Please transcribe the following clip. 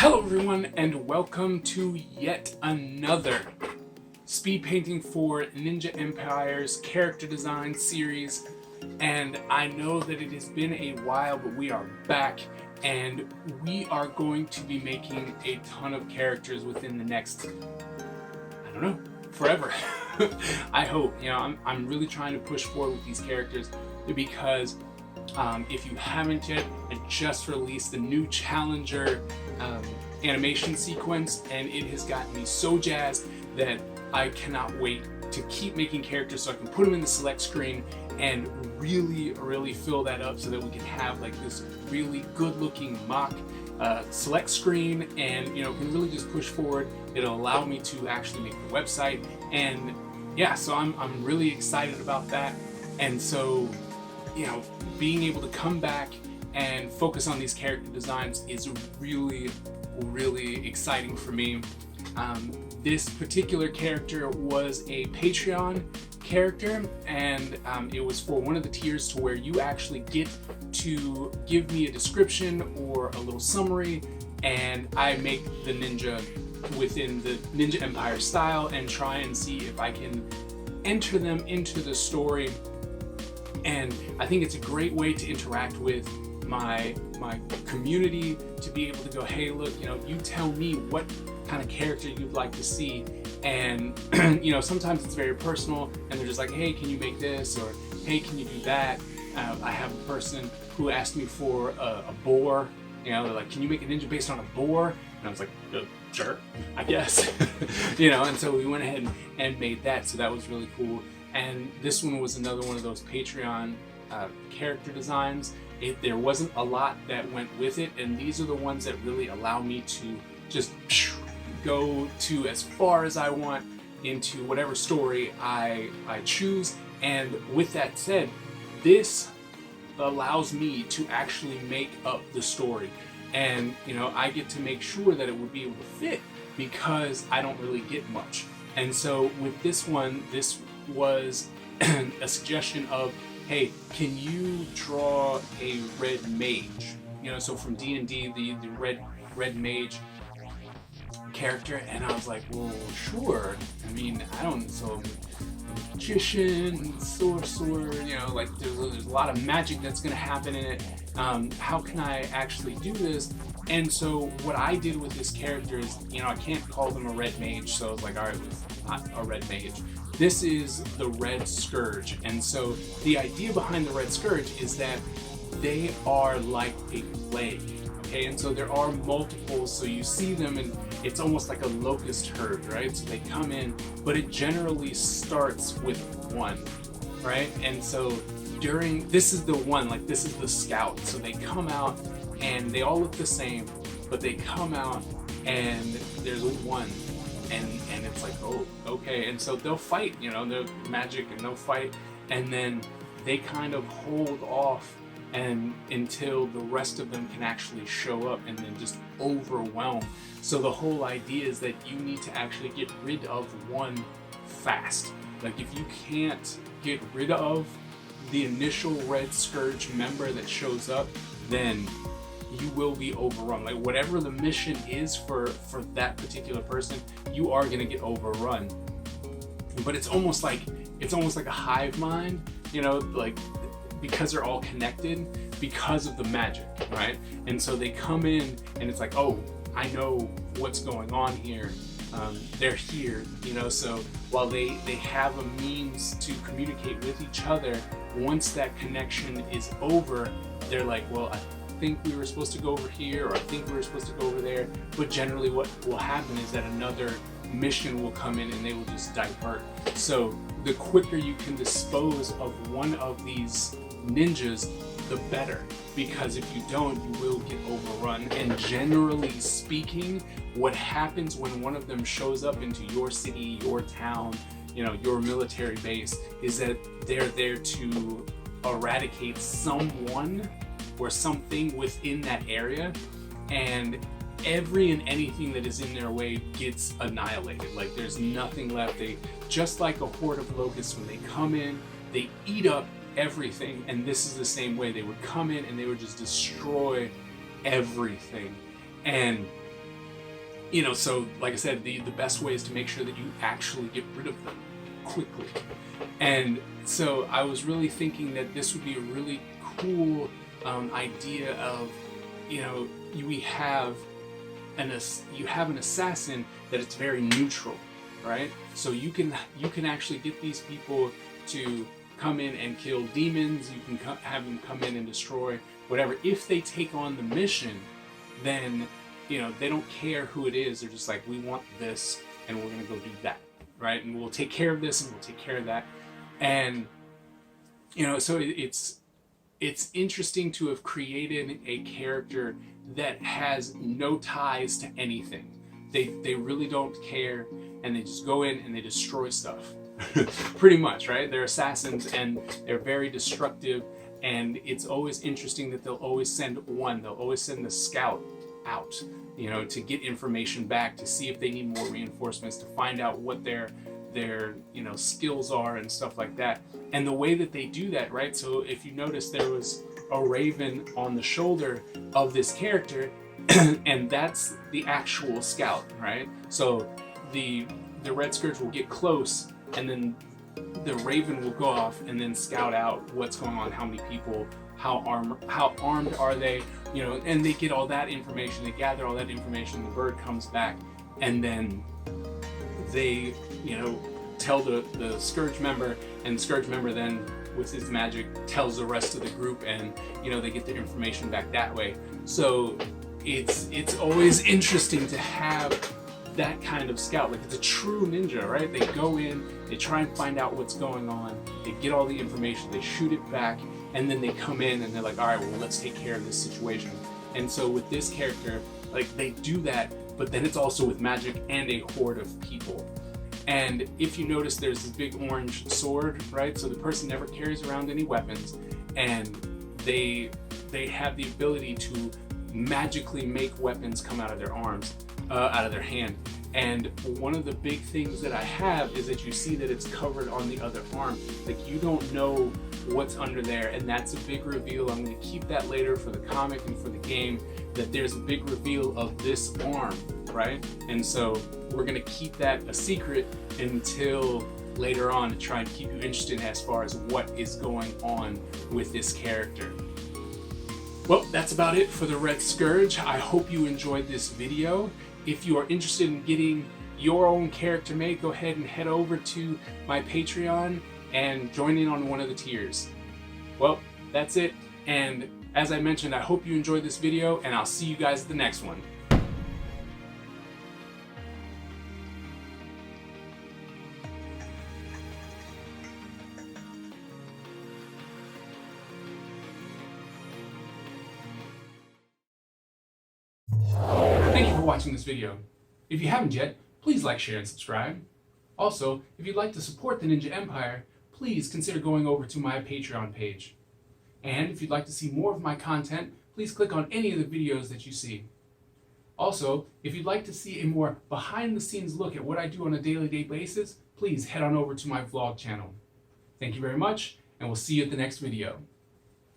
Hello everyone, and welcome to yet another speed painting for Ninja Empire's character design series. And I know that it has been a while, but we are back, and we are going to be making a ton of characters within the next, I don't know, forever. I hope. I'm really trying to push forward with these characters because if you haven't yet, I just released the new Challenger animation sequence, and it has gotten me so jazzed that I cannot wait to keep making characters so I can put them in the select screen and really fill that up so that we can have like this really good looking mock select screen, and can really just push forward. It'll allow me to actually make the website, and yeah, so I'm really excited about that. And so being able to come back and focus on these character designs is really exciting for me. This particular character was a Patreon character, and it was for one of the tiers to where you actually get to give me a description or a little summary, and I make the ninja within the Ninja Empire style and try and see if I can enter them into the story. And I think it's a great way to interact with my community, to be able to go, hey, look, you tell me what kind of character you'd like to see. And sometimes it's very personal, and they're just like, hey, can you make this, or hey, can you do that? I have a person who asked me for a boar. They're like, can you make a ninja based on a boar? And I was like, sure, I guess. And so we went ahead and made that, so that was really cool. And this one was another one of those Patreon character designs. There wasn't a lot that went with it, and these are the ones that really allow me to just go to as far as I want into whatever story I choose. And with that said, this allows me to actually make up the story, and I get to make sure that it would be able to fit, because I don't really get much. And so with this one, this was a suggestion of, hey, can you draw a Red Mage? So from D&D, the Red Mage character. And I was like, well, sure. I mean, so magician, sorcerer, like there's a lot of magic that's going to happen in it. How can I actually do this? And so what I did with this character is, I can't call them a Red Mage, so I was like, all right, it's not a Red Mage. This is the Red Scurge. And so the idea behind the Red Scurge is that they are like a plague, okay? And so there are multiples, so you see them, and it's almost like a locust herd, right? So they come in, but it generally starts with one, right? And so this is the one, like this is the scout. So they come out, and they all look the same, but they come out, and there's one. And it's like, oh, okay. And so they'll fight, they're magic, and they'll fight, and then they kind of hold off until the rest of them can actually show up and then just overwhelm. So the whole idea is that you need to actually get rid of one fast. Like if you can't get rid of the initial Red Scurge member that shows up, then you will be overrun. Like whatever the mission is for that particular person, you are gonna get overrun. But it's almost like a hive mind, like because they're all connected because of the magic, right? And so they come in, and it's like, oh, I know what's going on here. They're here, so while they have a means to communicate with each other, once that connection is over, they're like, well, I think we were supposed to go over here, or I think we were supposed to go over there. But generally what will happen is that another mission will come in, and they will just divert. So the quicker you can dispose of one of these ninjas, the better, because if you don't, you will get overrun. And generally speaking, what happens when one of them shows up into your city, your town, your military base, is that they're there to eradicate someone or something within that area, and every and anything that is in their way gets annihilated. Like there's nothing left. They, just like a horde of locusts, when they come in, they eat up everything. And this is the same way. They would come in and they would just destroy everything. And so like I said, the best way is to make sure that you actually get rid of them quickly. And so I was really thinking that this would be a really cool idea of, you have an assassin that it's very neutral, right? So you can actually get these people to come in and kill demons. You can have them come in and destroy whatever. If they take on the mission, then they don't care who it is. They're just like, we want this, and we're gonna go do that, right? And we'll take care of this, and we'll take care of that. And so it's interesting to have created a character that has no ties to anything. They really don't care, and they just go in and they destroy stuff. Pretty much, right? They're assassins, and they're very destructive, and it's always interesting that they'll always send the scout out, to get information back, to see if they need more reinforcements, to find out what their skills are and stuff like that. And the way that they do that, right? So if you notice, there was a raven on the shoulder of this character, and that's the actual scout, right? So the Red Scurge will get close, and then the raven will go off and then scout out what's going on, how many people, how armed are they, and they get all that information, they gather all that information, the bird comes back, and then they, tell the Scourge member, and the Scourge member then, with his magic, tells the rest of the group, and, they get the information back that way. So it's always interesting to have that kind of scout. Like, it's a true ninja, right? They go in, they try and find out what's going on, they get all the information, they shoot it back, and then they come in and they're like, all right, well, let's take care of this situation. And so with this character, like, they do that, but then it's also with magic and a horde of people. And if you notice, there's this big orange sword, right? So the person never carries around any weapons, and they have the ability to magically make weapons come out of their arms, out of their hand. And one of the big things that I have is that you see that it's covered on the other arm. Like, you don't know what's under there, and that's a big reveal. I'm going to keep that later for the comic and for the game, that there's a big reveal of this arm, right? And so we're going to keep that a secret until later on, to try and keep you interested as far as what is going on with this character. Well, that's about it for the Red Scurge. I hope you enjoyed this video. If you are interested in getting your own character made, go ahead and head over to my Patreon and join in on one of the tiers. Well, that's it. And as I mentioned, I hope you enjoyed this video, and I'll see you guys at the next one. Thank you for watching this video. If you haven't yet, please like, share, and subscribe. Also, if you'd like to support the Ninja Empire, please consider going over to my Patreon page. And if you'd like to see more of my content, please click on any of the videos that you see. Also, if you'd like to see a more behind-the-scenes look at what I do on a daily basis, please head on over to my vlog channel. Thank you very much, and we'll see you at the next video.